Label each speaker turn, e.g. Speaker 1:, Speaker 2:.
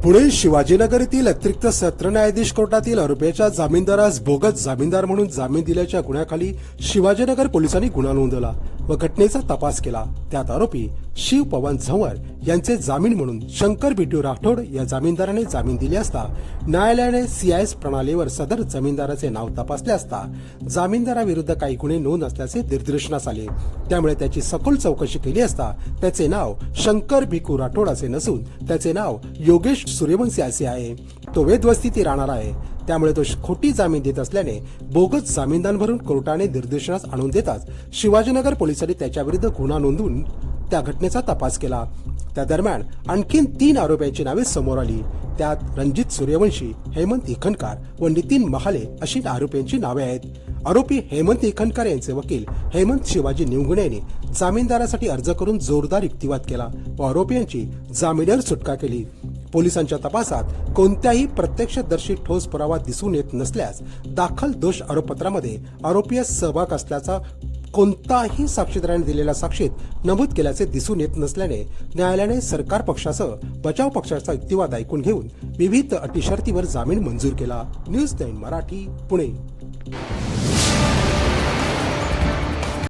Speaker 1: पुणे शिवाजीनगर येथील अतिरिक्त सत्र न्यायाधीश कोर्टातील आरोपीच्या जामीनदारास बोगस जामीनदार म्हणून जामीन दिल्याच्या गुन्ह्याखाली शिवाजीनगर पोलिसांनी गुन्हा नोंदवला व घटनेचा तपास केला। त्यात आरोपी शिव पवन झंवर यांचे जामीन म्हणून शंकर बिट्टू राठोड या जामीनदाराने जामीन दिले असता न्यायालयाने सीआयएस प्रणालीवर सदर जामीनदाराचे नाव तपासले असता जामीनदाराविरुद्ध काही गुन्हे नोंद असल्याचे निदर्शनास आले। त्यामुळे त्याची सखोल चौकशी केली असता त्याचे नाव शंकर बिट्टू राठोड असे नसून त्याचे नाव योगेश सूर्यवंशी असे आहे। तो वेदवस्तीत राहणार आहे। त्यामुळे तो खोटी जामीन देत असल्याने बोगस जामीनदार भरून कोर्टाने निर्देशनास आणून देताच शिवाजीनगर पोलिसांनी त्याच्याविरुद्ध गुन्हा नोंदवून त्या घटनेचा तपास केला। त्या दरम्यान आणखीन 3 आरोपींची नावे समोर आली। त्यात रणजित सूर्यवंशी, हेमंत इखनकार व नितीन महाले अशी आरोपींची नावे आहेत। आरोपी हेमंत इखनकार यांचे वकील हेमंत शिवाजी निवगुणे यांनी जामीनदारासाठी अर्ज करून जोरदार युक्तिवाद केला व आरोपींची जामीनवर सुटका केली। पोलिसांच्या तपासात कोणत्याही प्रत्यक्षदर्शी ठोस पुरावा दिसून येत नसल्यास दाखल दोष आरोपपत्रामध्ये आरोपीस सहभाग असल्याचा कोणताही साक्षीदाराने दिलेल्या साक्षीत नमूद केल्याचे दिसून येत नसल्याने न्यायालयाने सरकार पक्षासह बचाव पक्षाचा युक्तिवाद ऐकून घेऊन विविध अटी शर्तीवर जामीन मंजूर केला। न्यूज 9 मराठी, पुणे।